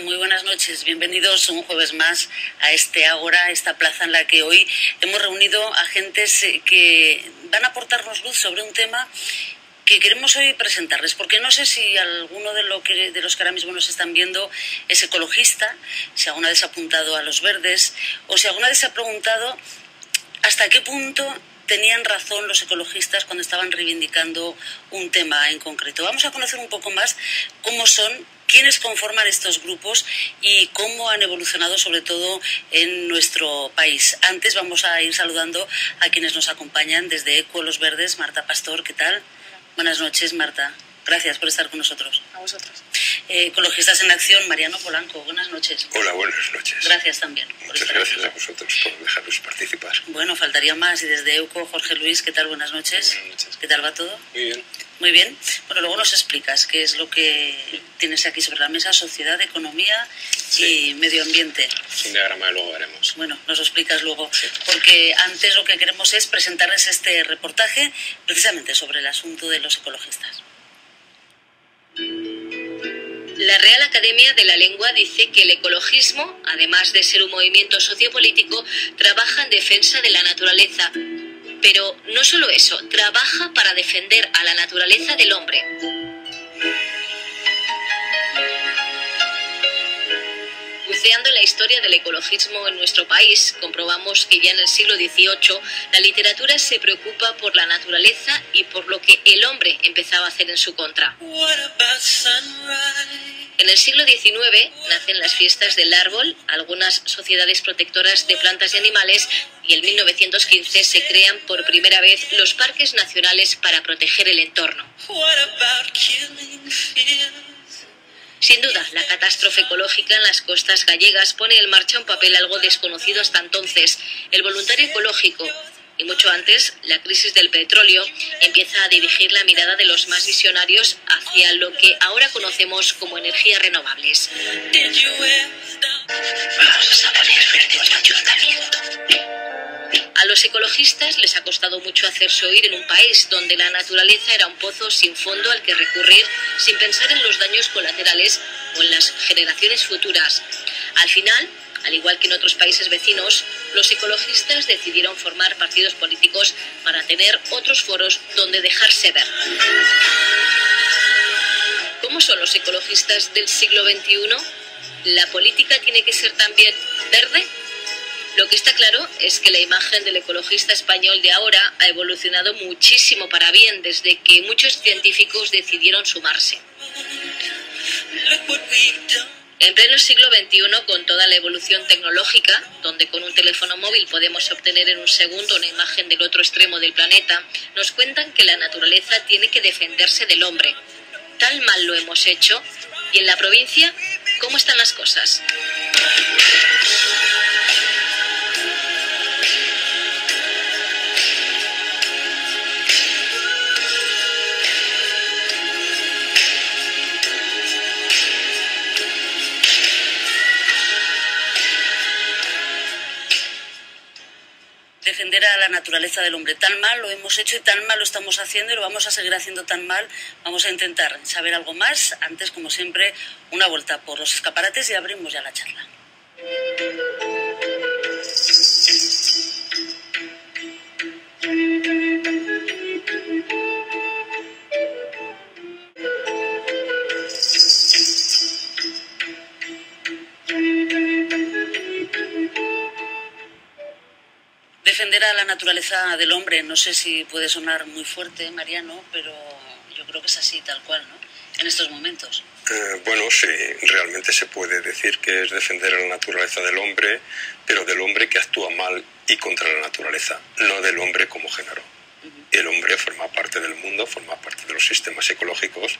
Muy buenas noches. Bienvenidos un jueves más a este Ágora, esta plaza en la que hoy hemos reunido a gentes que van a aportarnos luz sobre un tema que queremos hoy presentarles, porque no sé si alguno de los que ahora mismo nos están viendo es ecologista, si alguna vez se ha apuntado a los verdes, o si alguna vez se ha preguntado hasta qué punto tenían razón los ecologistas cuando estaban reivindicando un tema en concreto. Vamos a conocer un poco más cómo son, quiénes conforman estos grupos y cómo han evolucionado, sobre todo en nuestro país. Antes vamos a ir saludando a quienes nos acompañan desde ECO Los Verdes. Marta Pastor, ¿qué tal? Buenas noches, Marta. Gracias por estar con nosotros. A vosotros. Ecologistas en Acción, Mariano Polanco. Buenas noches. Hola, buenas noches. Gracias también. Muchas gracias a vosotros por dejarnos participar. Bueno, faltaría más. Y desde EUCO, Jorge Luis, ¿qué tal? Buenas noches. Buenas noches. ¿Qué tal va todo? Muy bien. Muy bien. Bueno, luego nos explicas qué es lo que tienes aquí sobre la mesa: sociedad, economía y medio ambiente. Un diagrama luego veremos. Bueno, nos lo explicas luego, Sí. porque antes lo que queremos es presentarles este reportaje precisamente sobre el asunto de los ecologistas. La Real Academia de la Lengua dice que el ecologismo, además de ser un movimiento sociopolítico, trabaja en defensa de la naturaleza. Pero no solo eso, trabaja para defender a la naturaleza del hombre. Buceando en la historia del ecologismo en nuestro país, comprobamos que ya en el siglo XVIII la literatura se preocupa por la naturaleza y por lo que el hombre empezaba a hacer en su contra. En el siglo XIX nacen las fiestas del árbol, algunas sociedades protectoras de plantas y animales, y en 1915 se crean por primera vez los parques nacionales para proteger el entorno. Sin duda, la catástrofe ecológica en las costas gallegas pone en marcha un papel algo desconocido hasta entonces: el voluntario ecológico. Y mucho antes, la crisis del petróleo empieza a dirigir la mirada de los más visionarios hacia lo que ahora conocemos como energías renovables. Vamos a poner verde tu ayuntamiento. A los ecologistas les ha costado mucho hacerse oír en un país donde la naturaleza era un pozo sin fondo al que recurrir sin pensar en los daños colaterales o en las generaciones futuras. Al final, al igual que en otros países vecinos, los ecologistas decidieron formar partidos políticos para tener otros foros donde dejarse ver. ¿Cómo son los ecologistas del siglo XXI? ¿La política tiene que ser también verde? Lo que está claro es que la imagen del ecologista español de ahora ha evolucionado muchísimo para bien desde que muchos científicos decidieron sumarse. En pleno siglo XXI, con toda la evolución tecnológica, donde con un teléfono móvil podemos obtener en un segundo una imagen del otro extremo del planeta, nos cuentan que la naturaleza tiene que defenderse del hombre. Tal mal lo hemos hecho. ¿Y en la provincia, cómo están las cosas? Defender a la naturaleza del hombre. Tan mal lo hemos hecho y tan mal lo estamos haciendo y lo vamos a seguir haciendo tan mal. Vamos a intentar saber algo más. Antes, como siempre, una vuelta por los escaparates y abrimos ya la charla. Defender a la naturaleza del hombre, no sé si puede sonar muy fuerte, Mariano, pero yo creo que es así, tal cual, ¿no? En estos momentos. Bueno, sí, realmente se puede decir que es defender a la naturaleza del hombre, pero del hombre que actúa mal y contra la naturaleza, no del hombre como género. El hombre forma parte del mundo, forma parte de los sistemas ecológicos.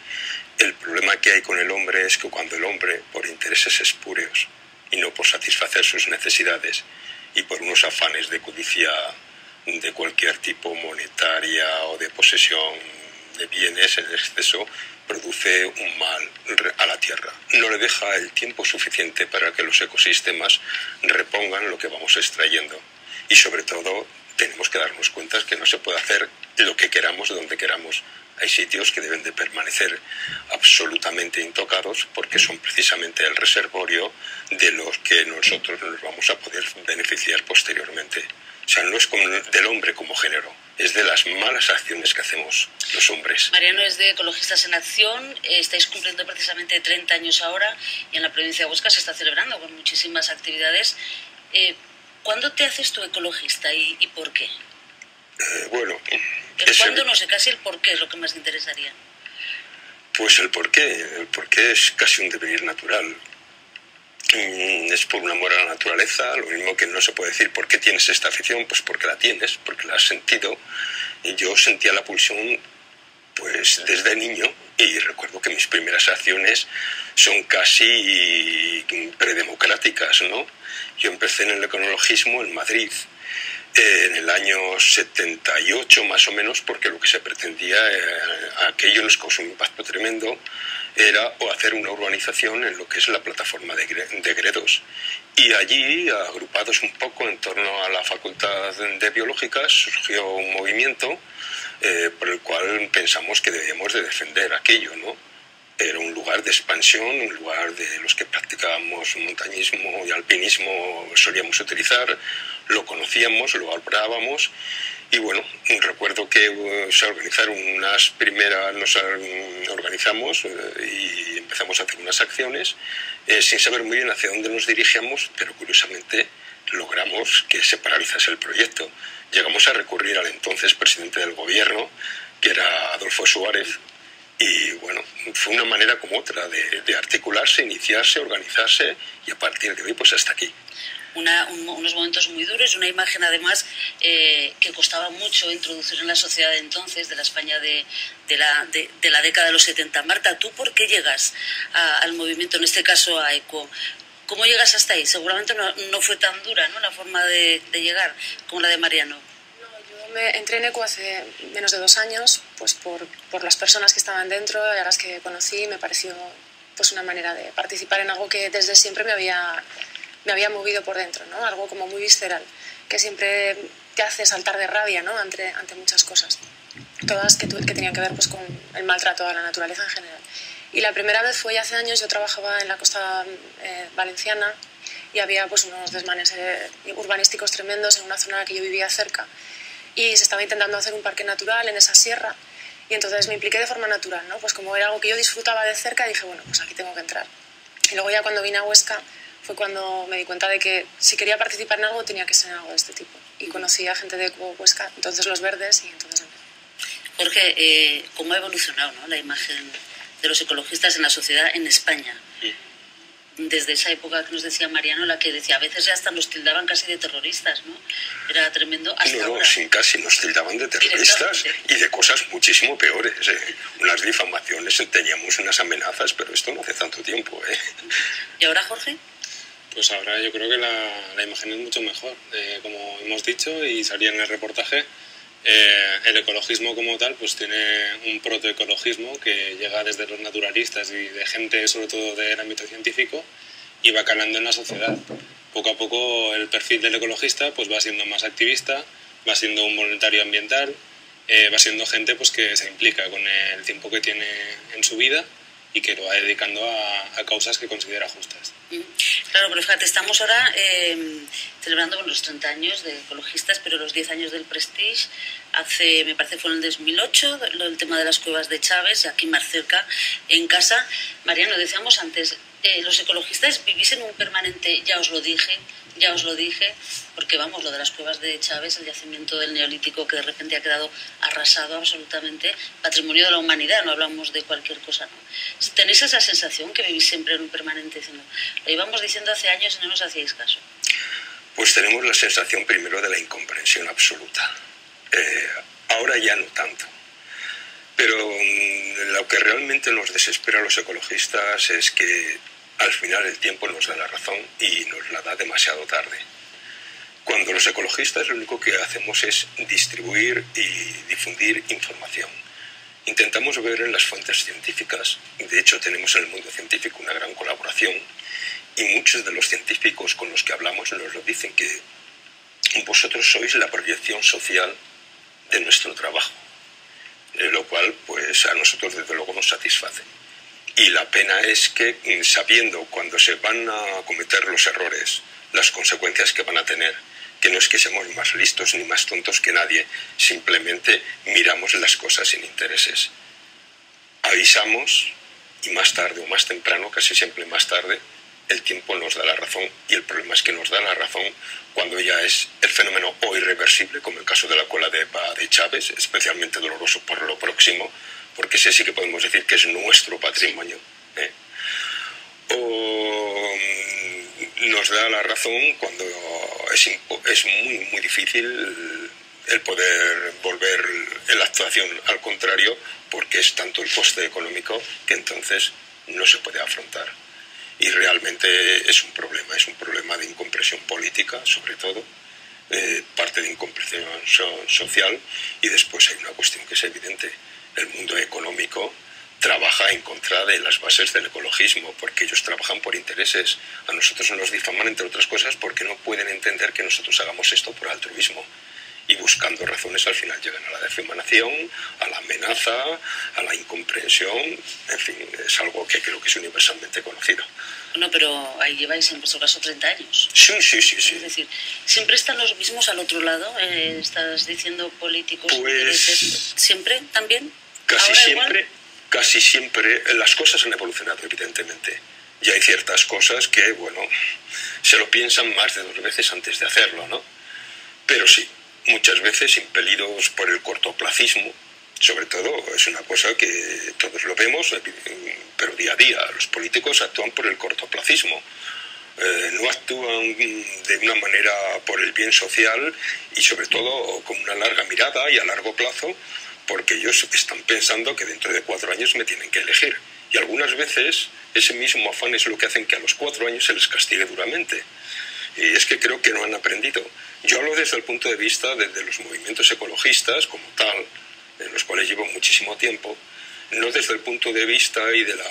El problema que hay con el hombre es que cuando el hombre, por intereses espurios y no por satisfacer sus necesidades, y por unos afanes de codicia de cualquier tipo, monetaria o de posesión de bienes en exceso, produce un mal a la tierra. No le deja el tiempo suficiente para que los ecosistemas repongan lo que vamos extrayendo. Y sobre todo tenemos que darnos cuenta que no se puede hacer lo que queramos donde queramos Hay sitios que deben de permanecer absolutamente intocados porque son precisamente el reservorio de los que nosotros nos vamos a poder beneficiar posteriormente. O sea, no es del hombre como género, es de las malas acciones que hacemos los hombres. Mariano es de Ecologistas en Acción, estáis cumpliendo precisamente 30 años ahora y en la provincia de Huesca se está celebrando con muchísimas actividades. ¿Cuándo te haces tú ecologista y por qué? Bueno... El cuándo no sé, casi el por qué es lo que más interesaría. Pues el por qué es casi un devenir natural. Es por un amor a la naturaleza, lo mismo que no se puede decir por qué tienes esta afición, pues porque la tienes, porque la has sentido. Y yo sentía la pulsión pues desde niño y recuerdo que mis primeras acciones son casi predemocráticas, ¿no? Yo empecé en el ecologismo en Madrid en el año 78 más o menos, porque lo que se pretendía, aquello nos causó un impacto tremendo, era hacer una urbanización en lo que es la plataforma de Gredos. Y allí, agrupados un poco en torno a la Facultad de Biológicas, surgió un movimiento por el cual pensamos que debíamos de defender aquello, ¿no? Era un lugar de expansión, un lugar de los que practicábamos montañismo y alpinismo solíamos utilizar, lo conocíamos, lo valorábamos y bueno, recuerdo que se organizaron nos organizamos y empezamos a hacer unas acciones sin saber muy bien hacia dónde nos dirigíamos, pero curiosamente logramos que se paralizase el proyecto. Llegamos a recurrir al entonces presidente del gobierno, que era Adolfo Suárez, y bueno, fue una manera como otra de articularse, iniciarse, organizarse y a partir de hoy pues hasta aquí. Unos momentos muy duros, una imagen además que costaba mucho introducir en la sociedad de entonces, de la España de la década de los 70. Marta, ¿tú por qué llegas al movimiento, en este caso a ECO? ¿Cómo llegas hasta ahí? Seguramente no fue tan dura, ¿no?, la forma de llegar como la de Mariano. Me entré en ECO hace menos de 2 años, pues por las personas que estaban dentro y a las que conocí. Me pareció pues una manera de participar en algo que desde siempre me había movido por dentro, ¿no? Algo como muy visceral, que siempre te hace saltar de rabia, ¿no?, ante muchas cosas, todas que tenían que ver pues con el maltrato a la naturaleza en general. Y la primera vez fue hace años. Yo trabajaba en la costa valenciana y había pues unos desmanes urbanísticos tremendos en una zona que yo vivía cerca. Y se estaba intentando hacer un parque natural en esa sierra y entonces me impliqué de forma natural, ¿no? Pues como era algo que yo disfrutaba de cerca, dije, bueno, pues aquí tengo que entrar. Y luego ya cuando vine a Huesca fue cuando me di cuenta de que si quería participar en algo tenía que ser en algo de este tipo. Y conocí a gente de Huesca, entonces Los Verdes, y entonces empecé. Jorge, ¿cómo ha evolucionado, ¿no?, la imagen de los ecologistas en la sociedad en España? Desde esa época que nos decía Mariano, la que decía a veces ya hasta nos tildaban casi de terroristas, ¿no? Era tremendo. Hasta ahora. Sin casi nos tildaban de terroristas y de cosas muchísimo peores. Unas difamaciones, teníamos unas amenazas, pero esto no hace tanto tiempo. ¿Y ahora, Jorge? Pues ahora yo creo que la imagen es mucho mejor. Como hemos dicho y salía en el reportaje, el ecologismo como tal pues tiene un protoecologismo que llega desde los naturalistas y de gente sobre todo del ámbito científico y va calando en la sociedad. Poco a poco el perfil del ecologista pues va siendo más activista, va siendo un voluntario ambiental, va siendo gente pues que se implica con el tiempo que tiene en su vida y que lo va dedicando a causas que considera justas. Claro, pero fíjate, estamos ahora celebrando los 30 años de ecologistas, pero los 10 años del Prestige. Me parece fue en el 2008, el tema de las cuevas de Chávez, aquí más cerca, en casa. Mariano, decíamos antes, los ecologistas vivís en un permanente, ya os lo dije, porque vamos, lo de las cuevas de Chávez, el yacimiento del Neolítico que de repente ha quedado arrasado absolutamente, patrimonio de la humanidad, no hablamos de cualquier cosa, ¿no? ¿Tenéis esa sensación que vivís siempre en un permanente diciendo, lo íbamos diciendo hace años y no nos hacíais caso? Pues tenemos la sensación primero de la incomprensión absoluta. Ahora ya no tanto. Pero lo que realmente nos desespera a los ecologistas es que al final el tiempo nos da la razón y nos la da demasiado tarde. Cuando los ecologistas lo único que hacemos es distribuir y difundir información. Intentamos ver en las fuentes científicas, de hecho tenemos en el mundo científico una gran colaboración y muchos de los científicos con los que hablamos nos lo dicen, que vosotros sois la proyección social de nuestro trabajo. Lo cual pues pues a nosotros desde luego nos satisfacen. Y la pena es que, sabiendo cuando se van a cometer los errores, las consecuencias que van a tener, que no es que seamos más listos ni más tontos que nadie, simplemente miramos las cosas sin intereses. Avisamos y más tarde o más temprano, casi siempre más tarde, el tiempo nos da la razón, y el problema es que nos da la razón cuando ya es el fenómeno o irreversible, como el caso de la cola de EPA de Chávez, especialmente doloroso por lo próximo, porque ese sí que podemos decir que es nuestro patrimonio, o nos da la razón cuando es muy, muy difícil el poder volver la actuación al contrario, porque es tanto el coste económico que entonces no se puede afrontar. Y realmente es un problema de incomprensión política, sobre todo, parte de incomprensión social, y después hay una cuestión que es evidente. El mundo económico trabaja en contra de las bases del ecologismo, porque ellos trabajan por intereses. A nosotros nos difaman, entre otras cosas, porque no pueden entender que nosotros hagamos esto por altruismo. Y buscando razones al final llegan a la difamación, a la amenaza, a la incomprensión, en fin, es algo que creo que es universalmente conocido. Bueno, pero ahí lleváis en vuestro caso 30 años. Sí. Es decir, ¿siempre están los mismos al otro lado? ¿Estás diciendo políticos? Pues ¿siempre también? Casi siempre las cosas han evolucionado, evidentemente. Y hay ciertas cosas que, bueno, se lo piensan más de 2 veces antes de hacerlo, ¿no? Pero sí, muchas veces impelidos por el cortoplacismo, sobre todo, es una cosa que todos lo vemos, pero día a día los políticos actúan por el cortoplacismo. No actúan de una manera por el bien social y sobre todo con una larga mirada y a largo plazo, porque ellos están pensando que dentro de 4 años me tienen que elegir. Y algunas veces ese mismo afán es lo que hacen que a los 4 años se les castigue duramente. Y es que creo que no han aprendido. Yo hablo desde el punto de vista de los movimientos ecologistas como tal, en los cuales llevo muchísimo tiempo, no desde el punto de vista y de la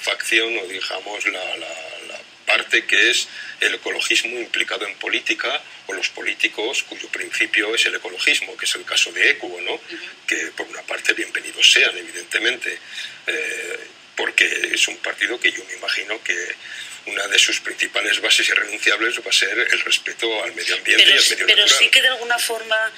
facción o digamos la parte que es el ecologismo implicado en política, o los políticos cuyo principio es el ecologismo, que es el caso de Equo, ¿no? Que por una parte bienvenidos sean, evidentemente, porque es un partido que yo me imagino que una de sus principales bases irrenunciables va a ser el respeto al medio ambiente y al medio natural. Pero sí que de alguna forma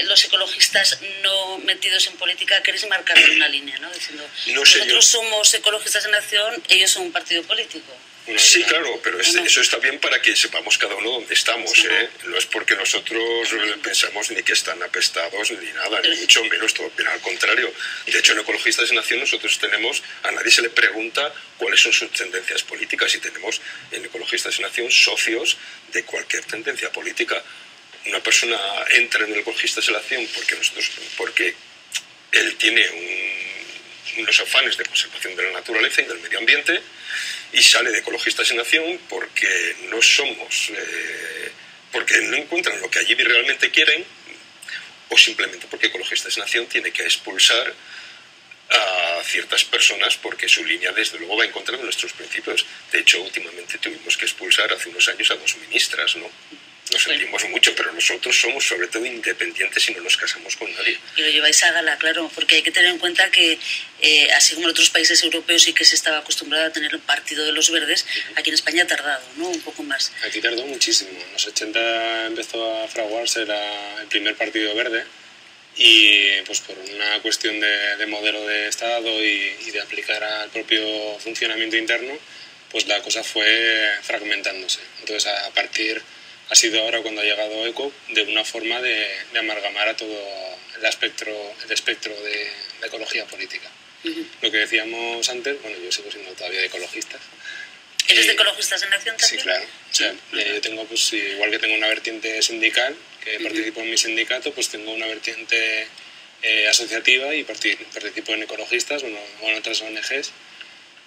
los ecologistas no metidos en política queréis marcar una línea, ¿no? Diciendo, nosotros somos ecologistas en acción, ellos son un partido político. Sí, claro, pero eso está bien para que sepamos cada uno dónde estamos, ¿eh? No es porque nosotros pensamos ni que están apestados ni nada, ni mucho menos, todo bien al contrario. De hecho, en Ecologistas en Acción nosotros tenemos, a nadie se le pregunta cuáles son sus tendencias políticas, y tenemos en Ecologistas en Acción socios de cualquier tendencia política. Una persona entra en Ecologistas en Acción porque él tiene unos afanes de conservación de la naturaleza y del medio ambiente, y sale de Ecologistas en Acción porque no somos, porque no encuentran lo que allí realmente quieren, o simplemente porque Ecologistas en Acción tiene que expulsar a ciertas personas porque su línea desde luego va en contra de nuestros principios. De hecho, últimamente tuvimos que expulsar hace unos años a 2 ministras, ¿no? Nos sentimos mucho, pero nosotros somos sobre todo independientes y no nos casamos con nadie. Y lo lleváis a gala, claro, porque hay que tener en cuenta que, así como en otros países europeos sí que se estaba acostumbrado a tener el partido de los verdes, aquí en España ha tardado, ¿no? Un poco más. Aquí tardó muchísimo. En los 80 empezó a fraguarse el primer partido verde, y pues por una cuestión de modelo de Estado y de aplicar al propio funcionamiento interno, pues la cosa fue fragmentándose. Entonces, ha sido ahora cuando ha llegado ECO de una forma de amalgamar a todo el espectro de ecología política. Lo que decíamos antes, bueno, yo sigo siendo todavía de ecologistas. ¿Eres de Ecologistas en Acción también? Sí, claro. O sea, yo tengo, pues igual que tengo una vertiente sindical, que participo en mi sindicato, pues tengo una vertiente asociativa y participo en Ecologistas, bueno, en otras ONGs,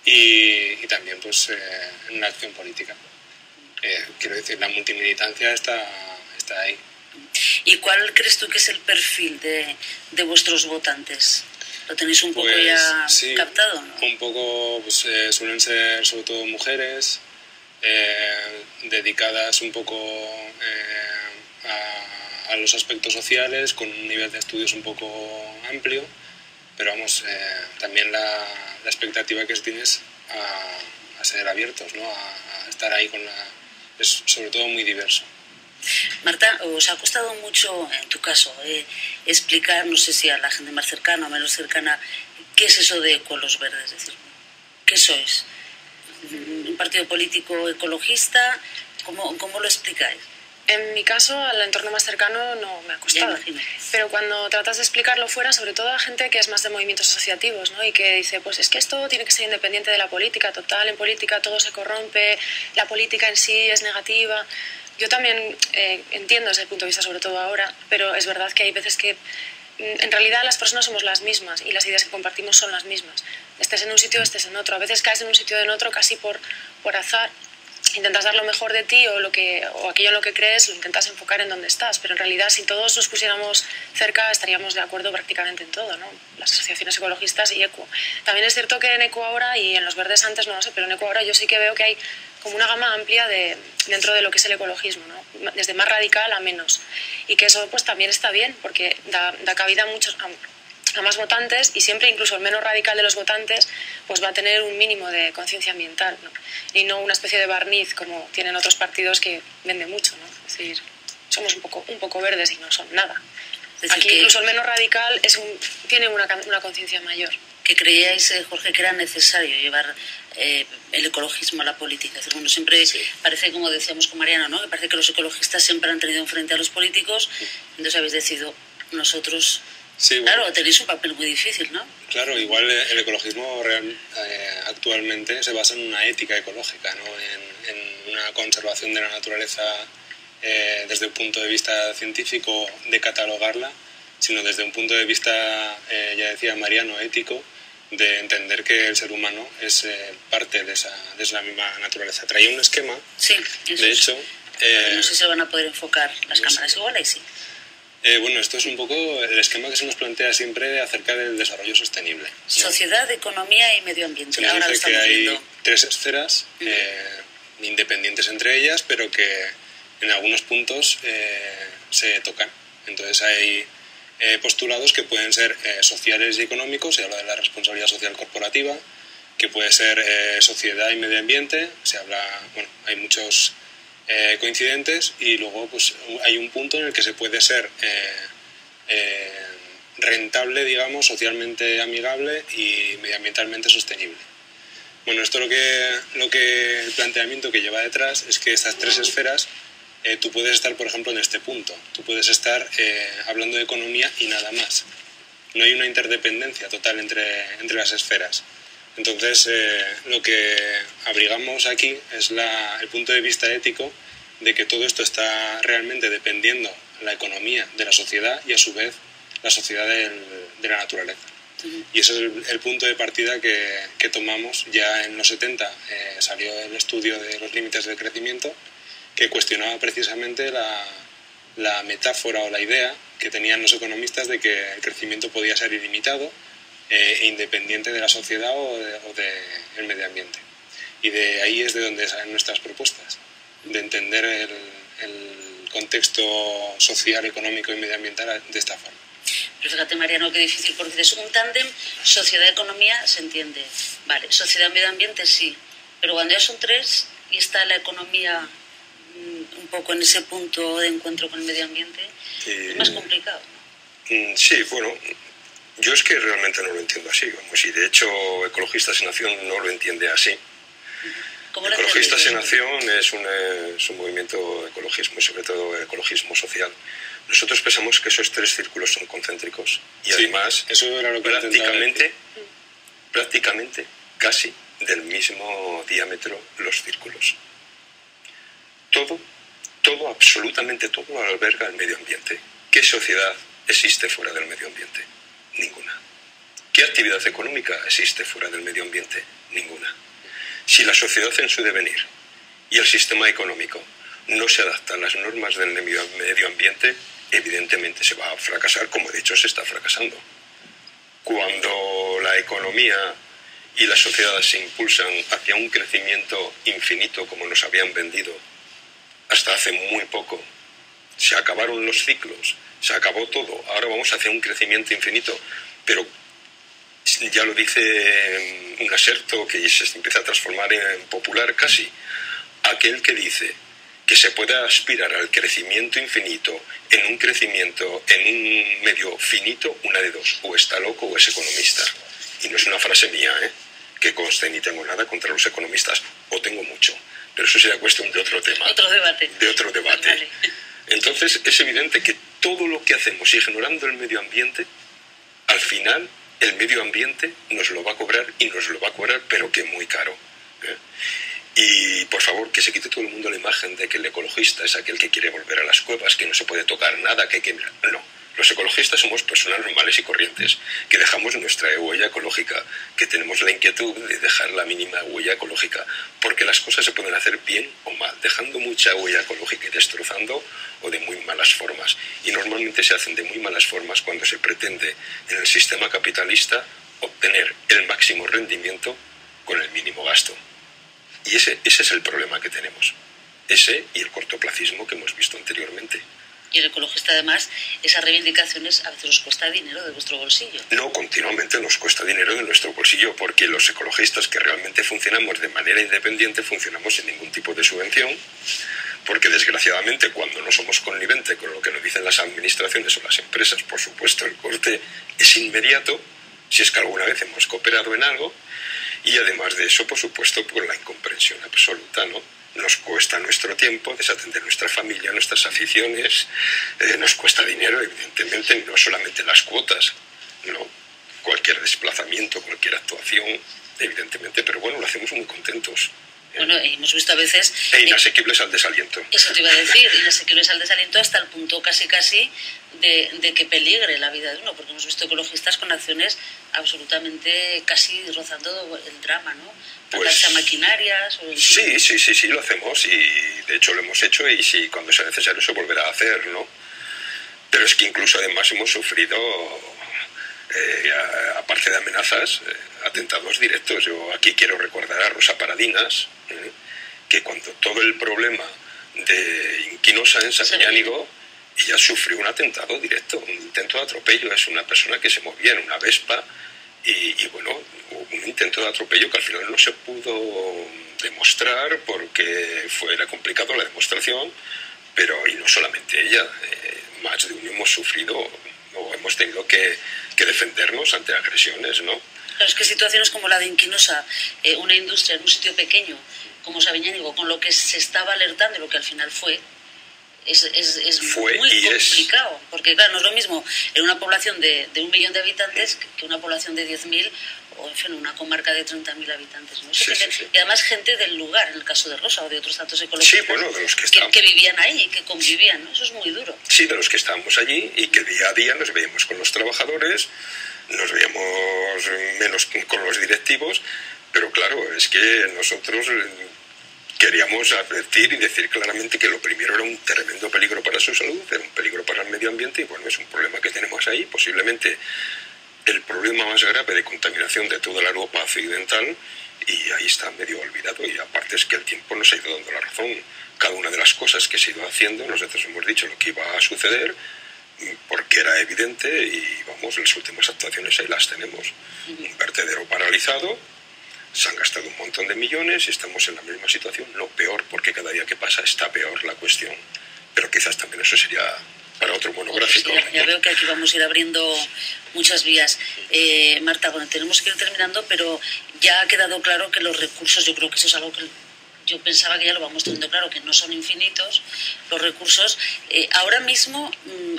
y también pues en una acción política. Quiero decir, la multimilitancia está ahí. ¿Y cuál crees tú que es el perfil de vuestros votantes? ¿Lo tenéis un poco ya captado, no? Un poco, pues suelen ser sobre todo mujeres, dedicadas un poco a los aspectos sociales, con un nivel de estudios un poco amplio, pero vamos, también la expectativa que tienes a ser abiertos, ¿no? A estar ahí es sobre todo muy diverso. Marta, ¿os ha costado mucho, en tu caso, explicar, no sé si a la gente más cercana o menos cercana, qué es eso de Ecolos Verdes? Es decir, ¿qué sois? ¿Un partido político ecologista? ¿Cómo lo explicáis? En mi caso, al entorno más cercano no me ha costado. Pero cuando tratas de explicarlo fuera, sobre todo a gente que es más de movimientos asociativos, ¿no? Y que dice, pues es que esto tiene que ser independiente de la política, total, en política todo se corrompe, la política en sí es negativa. Yo también entiendo ese punto de vista, sobre todo ahora, pero es verdad que hay veces que en realidad las personas somos las mismas y las ideas que compartimos son las mismas. Estés en un sitio, estés en otro. A veces caes en un sitio o en otro casi por azar. Intentas dar lo mejor de ti o aquello en lo que crees, lo intentas enfocar en donde estás, pero en realidad si todos nos pusiéramos cerca estaríamos de acuerdo prácticamente en todo, ¿no? Las asociaciones ecologistas y ECO. También es cierto que en ECO ahora, y en los verdes antes no lo sé, pero en ECO ahora yo sí que veo que hay como una gama amplia dentro de lo que es el ecologismo, ¿no? Desde más radical a menos, y que eso pues también está bien porque da cabida a más votantes, y siempre incluso el menos radical de los votantes pues va a tener un mínimo de conciencia ambiental, ¿no? Y no una especie de barniz como tienen otros partidos que venden mucho, ¿no? Es decir, somos un poco verdes y no son nada. Aquí incluso el menos radical tiene una conciencia mayor. ¿Que creíais, Jorge, que era necesario llevar el ecologismo a la política? Es decir, bueno, siempre parece, como decíamos con Mariano, ¿no? Que parece que los ecologistas siempre han tenido enfrente a los políticos, entonces habéis decidido nosotros... Sí, bueno, claro, tenéis un papel muy difícil, ¿no? Claro, igual el ecologismo actualmente se basa en una ética ecológica, ¿no? En una conservación de la naturaleza desde un punto de vista científico, de catalogarla, sino desde un punto de vista, ya decía Mariano, ético, de entender que el ser humano es parte de esa misma naturaleza. Traía un esquema, sí, de hecho... no sé si se van a poder enfocar las cámaras, igual ahí sí. Bueno, esto es un poco el esquema que se nos plantea siempre acerca del desarrollo sostenible, ¿no? Sociedad, economía y medio ambiente. Se nos dice que hay 3 esferas independientes entre ellas, pero que en algunos puntos se tocan. Entonces hay postulados que pueden ser sociales y económicos, se habla de la responsabilidad social corporativa, que puede ser sociedad y medio ambiente, hay muchos... coincidentes, y luego pues hay un punto en el que se puede ser rentable, digamos, socialmente amigable y medioambientalmente sostenible. Bueno, esto el planteamiento que lleva detrás es que estas 3 esferas tú puedes estar, por ejemplo, en este punto. Tú puedes estar hablando de economía y nada más. No hay una interdependencia total entre las esferas. Entonces, lo que abrigamos aquí es el punto de vista ético de que todo esto está realmente dependiendo la economía de la sociedad y, a su vez, la sociedad de la naturaleza. Y ese es el punto de partida que tomamos ya en los 70. Salió el estudio de los límites del crecimiento, que cuestionaba precisamente la metáfora o la idea que tenían los economistas de que el crecimiento podía ser ilimitado e independiente de la sociedad o del medio ambiente. Y de ahí es de donde salen nuestras propuestas, de entender el contexto social, económico y medioambiental de esta forma. Pero fíjate, Mariano, qué difícil, porque es un tándem sociedad-economía, se entiende. Vale, sociedad-medio ambiente sí, pero cuando ya son 3 y está la economía un poco en ese punto de encuentro con el medio ambiente, es más complicado, ¿no? Sí, bueno... Yo es que realmente no lo entiendo así, vamos, y de hecho Ecologistas en Acción no lo entiende así. Ecologistas en Acción es un movimiento de ecologismo y sobre todo ecologismo social. Nosotros pensamos que esos 3 círculos son concéntricos y además eso era lo que prácticamente casi del mismo diámetro los círculos. Todo, absolutamente todo alberga el medio ambiente. ¿Qué sociedad existe fuera del medio ambiente? Ninguna. ¿Qué actividad económica existe fuera del medio ambiente? Ninguna. Si la sociedad en su devenir y el sistema económico no se adaptan a las normas del medio ambiente, evidentemente se va a fracasar, como de hecho se está fracasando. Cuando la economía y las sociedades se impulsan hacia un crecimiento infinito, como nos habían vendido hasta hace muy poco, se acabaron los ciclos, se acabó todo, ahora vamos hacia un crecimiento infinito, pero Ya lo dice un aserto que se empieza a transformar en popular casi. Aquel que dice que se pueda aspirar al crecimiento infinito en un medio finito, una de dos, o está loco o es economista. Y no es una frase mía, que conste, ni tengo nada contra los economistas, o tengo mucho, pero eso sería cuestión de otro tema. Otro debate. De otro debate. Vale. Entonces es evidente que todo lo que hacemos ignorando el medio ambiente, al final el medio ambiente nos lo va a cobrar, y nos lo va a cobrar pero que muy caro. Y por favor, que se quite todo el mundo la imagen de que el ecologista es aquel que quiere volver a las cuevas, que no se puede tocar nada, que hay que... No, los ecologistas somos personas normales y corrientes, que dejamos nuestra huella ecológica, que tenemos la inquietud de dejar la mínima huella ecológica, porque las cosas se pueden hacer bien o mal, dejando mucha huella ecológica y destrozando, o de muy malas formas. Y normalmente se hacen de muy malas formas cuando se pretende en el sistema capitalista obtener el máximo rendimiento con el mínimo gasto. Y ese es el problema que tenemos. Ese y el cortoplacismo que hemos visto anteriormente. Y el ecologista, además, esas reivindicaciones a veces os cuesta dinero de vuestro bolsillo. No, continuamente nos cuesta dinero de nuestro bolsillo, porque los ecologistas que realmente funcionamos de manera independiente funcionamos sin ningún tipo de subvención, porque desgraciadamente cuando no somos conniventes con lo que nos dicen las administraciones o las empresas, por supuesto el corte es inmediato, si es que alguna vez hemos cooperado en algo. Y además de eso, por supuesto, por la incomprensión absoluta, ¿no? Nos cuesta nuestro tiempo, desatender nuestra familia, nuestras aficiones, nos cuesta dinero, evidentemente, no solamente las cuotas, ¿no? Cualquier desplazamiento, cualquier actuación, evidentemente, pero bueno, lo hacemos muy contentos. Bueno, hemos visto a veces... E inasequibles al desaliento. Eso te iba a decir, inasequibles al desaliento hasta el punto casi de que peligre la vida de uno, porque hemos visto ecologistas con acciones absolutamente casi rozando el drama, ¿no? Plantarse a maquinarias... Sí, lo hacemos, y de hecho lo hemos hecho, y si cuando sea necesario se volverá a hacer, ¿no? Pero es que incluso además hemos sufrido... aparte de amenazas, atentados directos. Yo aquí quiero recordar a Rosa Paradinas, que cuando todo el problema de Inquinosa en Sabiñánigo, ella sufrió un atentado directo, un intento de atropello. Es una persona que se movía en una Vespa y bueno, un intento de atropello que al final no se pudo demostrar porque era complicado la demostración, pero y no solamente ella, más de uno hemos sufrido o hemos tenido que defendernos ante agresiones, ¿no? Claro, es que situaciones como la de Inquinosa, una industria en un sitio pequeño como Sabiñánigo, con lo que se estaba alertando y lo que al final fue muy complicado, porque claro, no es lo mismo en una población de 1 millón de habitantes que una población de 10.000 o en fin, una comarca de 30.000 habitantes, ¿no? Sí. Y además gente del lugar, en el caso de Rosa o de otros tantos ecologistas, sí, bueno, de los que vivían ahí, que convivían, ¿no? Eso es muy duro. Sí, de los que estábamos allí y que día a día nos veíamos con los trabajadores, nos veíamos menos con los directivos, pero claro, es que nosotros queríamos advertir y decir claramente que lo primero era un tremendo peligro para su salud, era un peligro para el medio ambiente, y bueno, es un problema que tenemos ahí, posiblemente el problema más grave de contaminación de toda la Europa occidental, y ahí está medio olvidado. Y aparte es que el tiempo nos ha ido dando la razón. Cada una de las cosas que se ha ido haciendo, nosotros hemos dicho lo que iba a suceder porque era evidente, y vamos, las últimas actuaciones ahí las tenemos. Un vertedero paralizado, se han gastado un montón de millones y estamos en la misma situación, no peor, porque cada día que pasa está peor la cuestión, pero quizás también eso sería para otro monográfico. Pues ya veo que aquí vamos a ir abriendo muchas vías. Marta, bueno, tenemos que ir terminando, pero ya ha quedado claro que los recursos, yo creo que eso es algo que yo pensaba que ya lo vamos teniendo claro, que no son infinitos los recursos. Ahora mismo,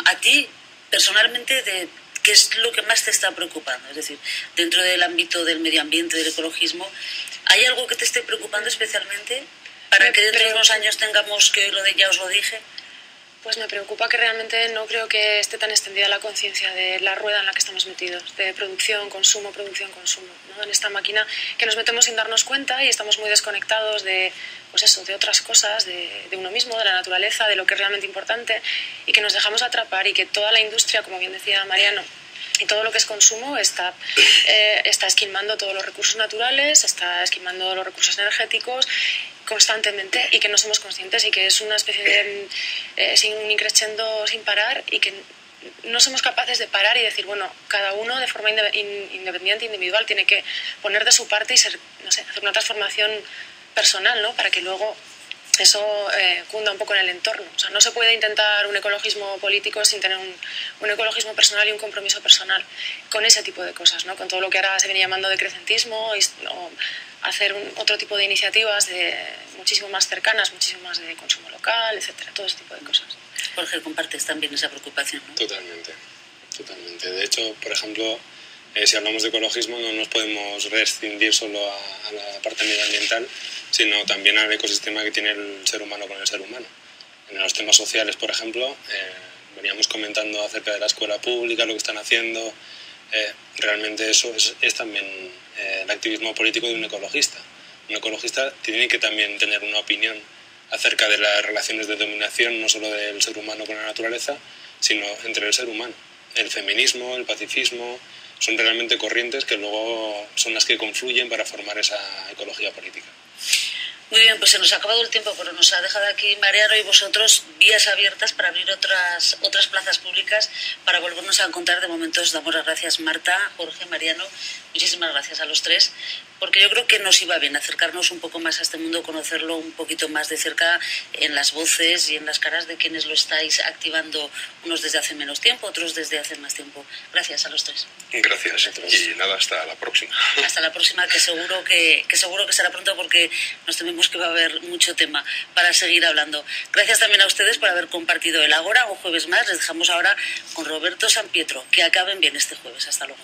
a ti, personalmente, ¿qué es lo que más te está preocupando? Es decir, dentro del ámbito del medio ambiente, del ecologismo, ¿hay algo que te esté preocupando especialmente para que dentro de unos años tengamos que oír lo de ya os lo dije? Pues me preocupa que realmente no creo que esté tan extendida la conciencia de la rueda en la que estamos metidos, de producción, consumo, ¿no? En esta máquina que nos metemos sin darnos cuenta y estamos muy desconectados de, pues eso, de otras cosas, de uno mismo, de la naturaleza, de lo que es realmente importante, y que nos dejamos atrapar, y que toda la industria, como bien decía Mariano, y todo lo que es consumo está esquilmando todos los recursos naturales, está esquilmando los recursos energéticos constantemente, y que no somos conscientes, y que es una especie de un increciendo sin parar, y que no somos capaces de parar y decir, bueno, cada uno de forma independiente, individual, tiene que poner de su parte y ser, no sé, hacer una transformación personal, ¿no? Para que luego eso cunda un poco en el entorno. O sea, no se puede intentar un ecologismo político sin tener un ecologismo personal y un compromiso personal con ese tipo de cosas, ¿no? Con todo lo que ahora se viene llamando decrecentismo, o hacer otro tipo de iniciativas muchísimo más cercanas, muchísimo más de consumo local, etcétera, todo ese tipo de cosas. Jorge, compartes también esa preocupación, ¿no? Totalmente, totalmente. De hecho, por ejemplo, si hablamos de ecologismo no nos podemos rescindir solo a la parte medioambiental, sino también al ecosistema que tiene el ser humano con el ser humano. En los temas sociales, por ejemplo, veníamos comentando acerca de la escuela pública, lo que están haciendo. Realmente eso es también el activismo político de un ecologista. Un ecologista tiene que también tener una opinión acerca de las relaciones de dominación, no solo del ser humano con la naturaleza, sino entre el ser humano. El feminismo, el pacifismo, son realmente corrientes que luego son las que confluyen para formar esa ecología política. Muy bien, pues se nos ha acabado el tiempo, pero nos ha dejado aquí Mariano y vosotros vías abiertas para abrir otras plazas públicas, para volvernos a encontrar. De momento os damos las gracias, Marta, Jorge, Mariano, muchísimas gracias a los tres, porque yo creo que nos iba bien acercarnos un poco más a este mundo, conocerlo un poquito más de cerca en las voces y en las caras de quienes lo estáis activando, unos desde hace menos tiempo, otros desde hace más tiempo. Gracias a los tres. Gracias. Y nada, hasta la próxima. Hasta la próxima, que seguro que será pronto, porque nos tememos que va a haber mucho tema para seguir hablando. Gracias también a ustedes por haber compartido el Ágora un jueves más. Les dejamos ahora con Roberto Sampietro. Que acaben bien este jueves. Hasta luego.